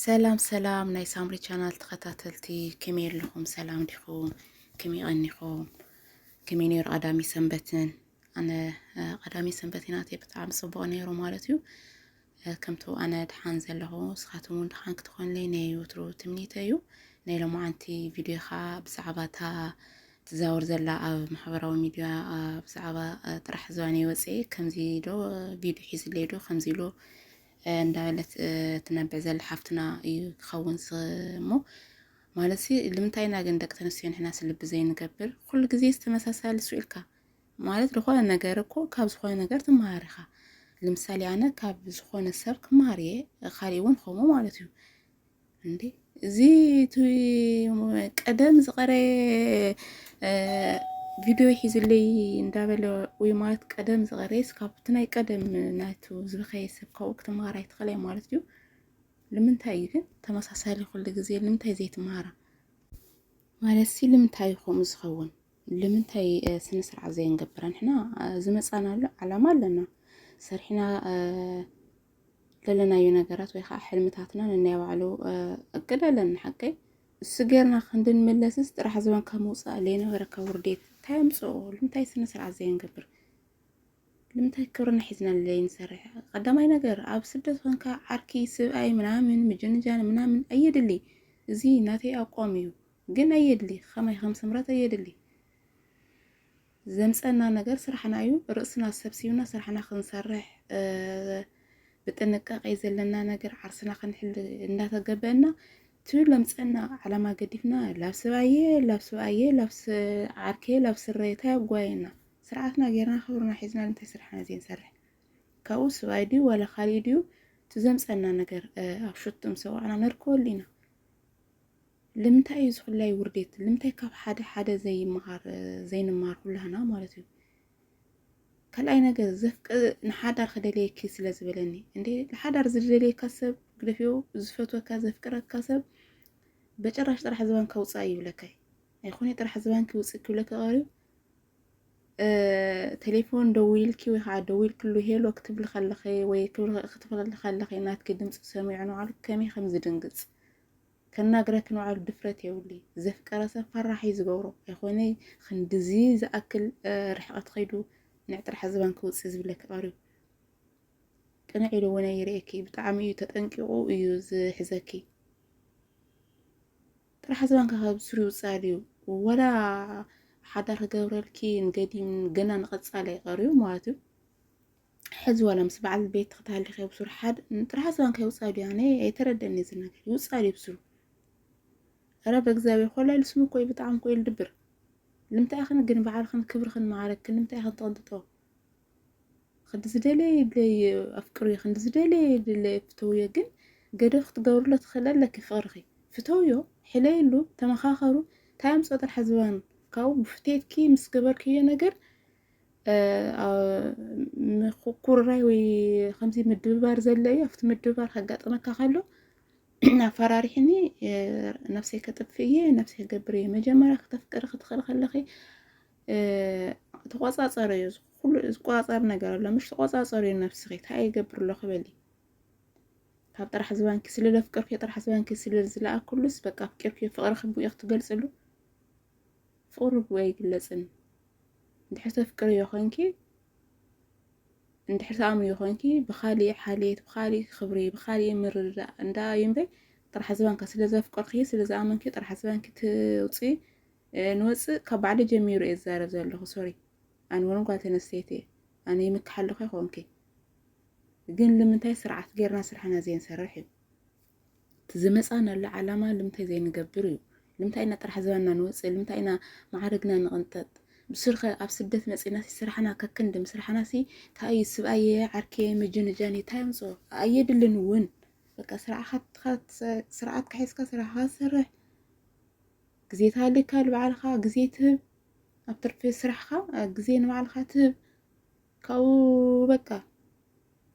ሰላም ናይ ሳምሪ ቻናል ተኸታተልቲ ከመይ ኣለኹም? ሰላም ዲኹም? ከመይ ቀኒኹም? ከመይ ነይሩ ቀዳሚ ሰንበትን? ኣነ ቀዳሚ ሰንበትናት ብጣዕሚ ጽቡቕ ነይሩ ማለት እዩ። ከምቱ ኣነ ድሓን ዘለኹ ንስኻትኩም እውን ድሓን ክትኾንለይ ናይ ወትሮ ትምኒተ እዩ። ናይ ሎማዓንቲ ቪድዮኻ ብዛዕባ እታ ትዛወር ዘላ ኣብ ማሕበራዊ ሚድያ ብዛዕባ ጥራሕ ዝባነ ወፅአ ከምዚ ዶ ቪድዮ ሒዝለይ ዶ ከምዚ ኢሉ እንዳበለት ትነብዕ ዘላ ሓፍትና እዩ ክኸውን እሞ ማለት ልምንታይና ግን ደቂ ተንስትዮ ንሕና ስልቢ ዘይንገብር ኩሉ ግዜ ዝተመሳሳሊ ስኢልካ ማለት ዝኾነ ነገር እኮ ካብ ዝኾነ ነገር ትመሃር ኢኻ። ለምሳሌ ኣነ ካብ ዝኾነ ሰብ ክመሃር እየ ካሊእ እውን ከምኡ ማለት እዩ። እንዴ እዚ ቀደም ዝቐረ ቪድዮ ሒዝለይ እንዳበለ ወይ ማለት ቀደም ዝቐረስ ካብቲ ናይ ቀደም ናቱ ዝብኸየ ሰብ ካብኡ ክትመሃር ኣይትኽእለ ማለት እዩ። ንምንታይ ግን ተመሳሳሊ ኩሉ ግዜ ንምንታይ ዘይትመሃራ ማለት ንምንታይ ከምኡ ዝኸውን? ንምንታይ ስነ ስርዓት ዘይንገብር? ንሕና ዝመፃናሉ ዓላማ ኣለና ሰሪሕና ለለናዩ ነገራት ወይ ከዓ ሕልምታትና ነናይ ባዕሉ እቅድ ኣለና ሓቀይ እሱ ጌርና ክንድንመለስስ ጥራሕ ዝበንካ ምውፃእ ዘይነበረካ ውርዴት እንታይ ኣምፅኦ? ንምንታይ ስነ ስርዓት ዘይንገብር? ንምንታይ ክብርና ሒዝና ዘይንሰርሕ? ቀዳማይ ነገር ኣብ ስደት ኮንካ ዓርኪ ስብኣይ ምናምን ምጅንጃን ምናምን ኣየድሊ። እዚ ናተይ ኣቋም እዩ ግን ኣየድሊ ከመይ ከም ስምረት ኣየድሊ። ዘምፀና ነገር ስራሕና እዩ። ርእስና ሰብሲብና ስራሕና ክንሰርሕ ብጥንቃቄ ዘለና ነገር ዓርስና ክንሕል እንዳተገበአና ትዩ ለምፀና ዓላማ ገዲፍና ላብ ሰብኣየ ላብ ዓርኬ ላብ ስረታ ያጓየና ስርዓትና ጌርና ክብርና ሒዝና እንታይ ስራሕና ዘይንሰርሕ? ካብኡ ሰብኣይ ድዩ ወላ ካሊእ ድዩ ትዘምፀና ነገር ኣብ ሽጡም ሰዋዕና ነርከበሉ ኢና። ልምንታይ እዩ ዝኩላይ ውርዴት? ልምንታይ ካብ ሓደ ዘይንመሃር ኩላህና ማለት እዩ? ካልኣይ ነገር ንሓዳር ክደልየኪ ስለ ዝበለኒ እንዴ ንሓዳር ዝደልየካ ሰብ ግደፊኡ ዝፈትወካ ዘፍቅረካ ሰብ በጭራሽ ጥራሕ ዝባንካ ውፃእ ይብለካይ ኣይኮነ ጥራሕ ዝባንኪ ውፅእ ክብለካ ቀሪቡ ቴሌፎን ደውይልኪ ወይ ከዓ ደውይልክሉ ሄሎ ክትብል ከለኸ ወይ ክትብል ከለኸ ናትኪ ድምፂ ሰሚዑ ንባዕሉ ከመይ ከም ዝድንግፅ ከናግረክ ንባዕሉ ድፍረት የብሉ። ዘፍቀረ ሰብ ፈራሕ እዩ ዝገብሮ ኣይኮነ ክንድዚ ዝኣክል ርሕቀት ከይዱ ንዕ ጥራሕ ዝባንኪ ውፅእ ዝብለካ ቀሪቡ ቅንዕ ኢሉ እውን ይርኤኪ ብጣዕሚ እዩ ተጠንቂቑ እዩ ዝሕዘኪ። ጥራሕ ዝባንካ ካብ ስሩ ውፃእ ድዩ ወላ ሓዳር ክገብረልኪ ንገዲም ገና ንቐፃለ ይቀርዩ ማለት እዩ። ሕዚ ዋላ ምስ በዓል ቤት ክትሃልኺ ብሱር ሓደ ጥራሕ ዝባንካ ይውፃእ ድዩ? ኣነ ኣይተረደአኒ እዚ ነገር ይውፃእ ድዩ ብሱሩ? ኣረ በእግዚኣብሔር ኮላይ ልስሙ ኮይ ብጣዕሚ ኮይ ልድብር። ንምንታይ ኣኽን ግን በዓልኽን ክብርኽን ማዕረግክን ንምንታይ ኣኽን ተቐንጥጦ? ክንዲ ዝደለየ ኣፍቅርዮ ክንዲ ዝደለየ ፍተውዮ ግን ገደብ ክትገብርሎ ትኽእል ኣለኪ ፍቅርኺ ፍተውዮ ሕለየሉ ተመኻኸሩ እንታይ ኣምፅኦ ጥራሕ ዝባን ካብኡ ብፍቴትኪ ምስ ገበርክዮ ነገር ኩርራይ ወይ ከምዚ ምድብባር ዘለ እዩ። ኣብቲ ምድብባር ከጋጥመካ ከሎ ኣፈራሪሕኒ ነፍሰይ ከጥፍእ እየ ነፍሰይ ክገብር እየ። መጀመርያ ክተፍቅሪ ክትኽእል ከለኺ ተቆፃፀሪ እዩ ኩሉ ዝቆፃፀር ነገር ኣሎ ምሽ ተቆፃፀሪ እዩ ነፍስኺ እንታይ ይገብር ኣሎ ክበሊ ካብ ጥራሕ ዝባንኪ ስለለፍቅርክዮ ጥራሕ ዝባንኪ ስለዝለኣ ኩሉስ በቃ ፍቅርክዮ ፍቅሪ ክቡእ ክትገልፅሉ ፍቅሪ ብኡ ኣይግለፅን። እንድሕር ተፍቅርዮ ኮንኪ እንድሕር ተኣምንዮ ኮንኪ ብካሊእ ሓልየት ብካሊእ ክብሪ ብካሊእ ምርዳእ እንዳበይ እምበይ ጥራሕ ዝባንካ ስለዘፍቀርክዮ ስለዝኣመንክዮ ጥራሕ ዝባንኪ ትውፅኢ ንወፅእ ካብ ባዕሊ ጀሚሩ እየ ዝዛረብ ዘለኹ ሶሪ ኣነ እውን ጓል ተነስተይቲ እየ ኣነ ይምክሓለኹ ይኮንኪ ግን ንምንታይ ስርዓት ጌርና ስራሕና ዘይንሰርሕ እዩ? ትዝመፃናሉ ዓላማ ንምንታይ ዘይንገብር እዩ? ንምንታይ ኢና ጥራሕ ዝባንና ንወፅእ? ንምንታይ ኢና ማዕረግና ንቕንጠጥ? ብስርኸ ኣብ ስደት መፂና ስራሕና ከክንድም ስራሕና እንታይ ስብኣየ ዓርኬ ምጅንጃን እንታይ ኣምፅኦ ኣየድልን እውን በቃ ስርዓት ካሒዝካ ስራሕካ ዝሰርሕ ግዜ ተሃልካ ንባዕልካ ግዜ ትህብ ኣብ ትርፊ ስራሕካ ግዜ ንባዕልካ ትህብ ካብኡ በቃ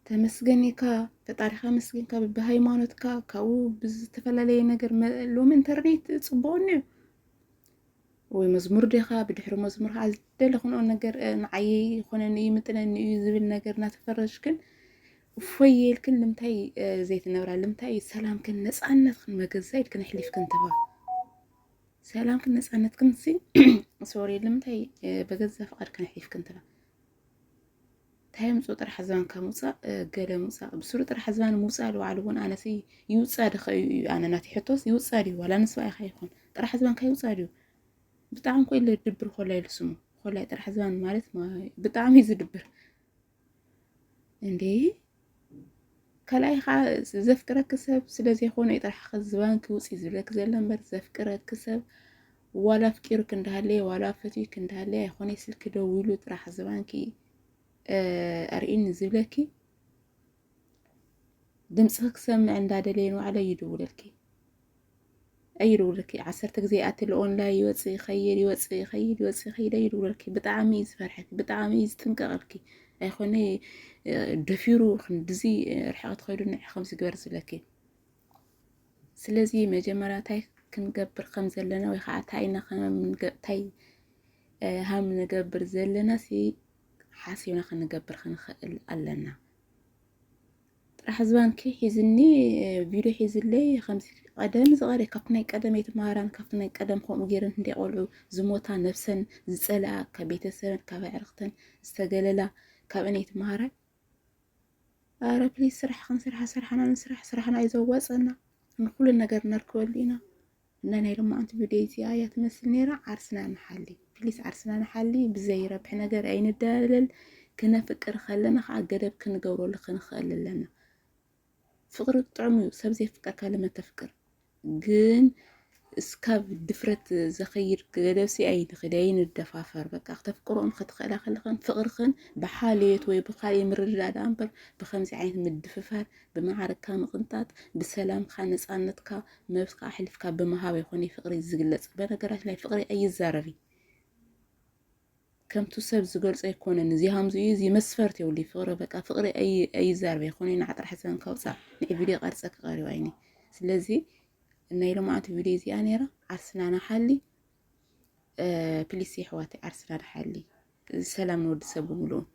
ተመስገኒካ ፈጣሪካ መስገንካ ብሃይማኖትካ ካብኡ ብዝተፈላለየ ነገር ሎሚ ኢንተርኔት ፅቡቅ እዩ ወይ መዝሙር ዲኻ ብድሕሪ መዝሙር ከዓ ዝደለ ኩኖ ነገር ንዓይ ይኮነኒ እዩ ምጥነኒ እዩ ዝብል ነገር እናተፈረሽክን فويل كن لمتاي زيت النورة لمتاي سلام كن نصعنت كن مجزايد كن حليف كن تبا سلام كن نصعنت كن سي سوري لمتاي بجزا فقر كن حليف كن تبا تايم صوت حزان كموسى قال موسى بصورة حزان موسى لو علون أنا سي يوصاد خي أنا ناتي حتوس يوصادي ولا نسوا خيكون ترى حزان كي يوصادي بتاعم كل اللي تدبر خلا يلسمو خلا ترى حزان مالت ما بتاعم يزدبر عندي كلاي زفكرة كسب سلازي خونه يطرح خزبان كوسي زلك زلمبر زفكرة كسب ولا فكيرك اندهالي ولا فتيك اندهالي خوني سلك دويلو طرح زبانكي أرئين زبلكي دمسك سمع اندادلين وعلى يدولكي أي رولكي عسرتك زي قاتل أونلاين يوصي خير يوصي خير يوصي خير يدولكي بتعميز فرحك بتعميز تنقلكي أي خوني دفيرو خندزي رحقت خيرون خمس جبر زلكي سلازي مجمرة تاي كنقبر خمس لنا ويخا تاينا خم تاي هم نقبر زلنا سي حاسيونا خنقبر خنخل لنا راح زبان كي حيزني فيديو حيزلي خمس قدم صغاري كفناي قدم يتمارن كفناي قدم خو مغيرن هندي قولو زموتا نفسن زصلا كبيتسب كبعرختن استغللا كابن يتمارن ربلي سرح خنسرح سرحنا نسرح سرحنا يزوصنا نقول النجار نركولينا إننا لما أنت بديتي آية تمثل نيرة عرسنا محلي بليس عرسنا محلي بزي ربح نجار أين الدلل كنا فكر خلنا عقرب كنا جورو لخن خلل لنا فقر طعمي سبزي فكر كلمة تفكر جن اسكاب دفرت زخير قدوسي أي خدين الدفافر بقى تفكروا خد خلا خلخن فقرخن بحاليت وبخالي مرر أمبر بخمس عين من الدفافر بمعركة مقنطات بسلام خانس عنتك ما بقى حلفك بمهاوي يخوني فقري زقلت بنا قرأت لي فقري أي زاربي كم تسب زقل سيكون إن زي همزي زي مسفرت يولي فقري بقى فقري أي زاربي يخوني نعطر حسن كوسع نعبدي قرصك غاري وعيني سلازي إنه لما أنت فيديو أنا را عرسنا أنا حالي بليسي حواتي عرسنا أنا حالي سلام نود سبو ملون